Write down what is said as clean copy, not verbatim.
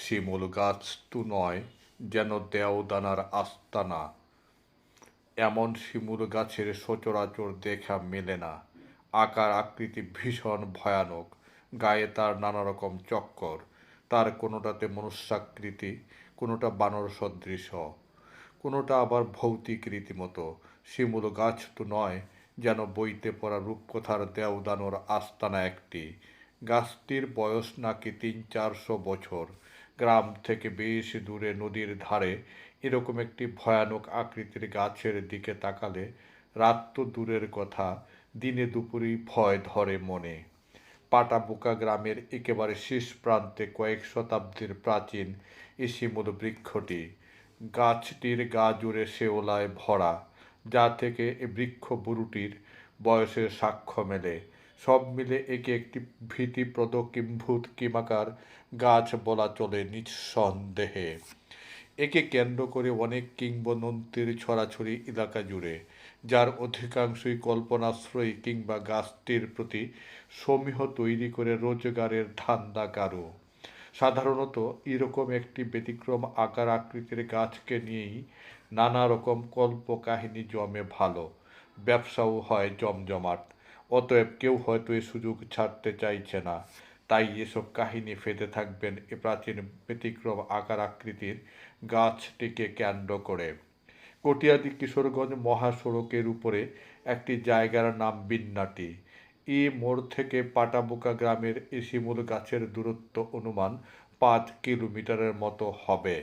শিমুল গাছ তো নয়, যেন দেওদানার আস্তানা। এমন শিমুল গাছের সচরাচর দেখা মেলে না। আকার আকৃতি ভীষণ ভয়ানক, গায়ে তার নানা রকম চক্কর। তার কোনোটাতে মনুষ্যাকৃতি, কোনোটা বানর সদৃশ, কোনোটা আবার ভৌতিক রীতিমতো। শিমুল গাছ তো নয়, যেন বইতে পড়া রূপকথার দেওদানোর আস্তানা একটি। গাছটির বয়স নাকি 300-400 বছর। গ্রাম থেকে বেশ দূরে নদীর ধারে এরকম একটি ভয়ানক আকৃতির গাছের দিকে তাকালে রাত তো দূরের কথা, দিনে দুপুরেই ভয় ধরে মনে। পাটাবুকা গ্রামের একেবারে শেষ প্রান্তে কয়েক শতাব্দীর প্রাচীন এই শিমুল বৃক্ষটি। গাছটির গা জুড়ে শেওলায় ভরা, যা থেকে এ বৃক্ষ বুরুটির বয়সের সাক্ষ্য মেলে। সব মিলে একে একটি ভীতিপ্রদ কিম্ভূত কিমাকার গাছ বলা চলে নিঃসন্দেহে। একে কেন্দ্র করে অনেক কিংবদন্তির ছড়াছড়ি এলাকা জুড়ে, যার অধিকাংশই কল্পনাশ্রয়ী কিংবা গাছটির প্রতি সমীহ তৈরি করে রোজগারের ধান্দা কারো। সাধারণত এরকম একটি ব্যতিক্রম আকার আকৃতির গাছকে নিয়েই নানা রকম কল্পকাহিনী জমে ভালো, ব্যবসাও হয় জমজমাট। অতএব কেউ হয়তো এ সুযোগ ছাড়তে চাইছে না, তাই এসব কাহিনী ফেঁদে থাকবেন এ প্রাচীন ব্যতিক্রম আকার আকৃতির গাছটিকে কেন্দ্র করে। কটিয়াদী কিশোরগঞ্জ মহাসড়কের উপরে একটি জায়গার নাম বিন্নাটি। এই মোড় থেকে পাটাবুকা গ্রামের এই শিমুল গাছের দূরত্ব অনুমান 5 কিলোমিটারের মতো হবে।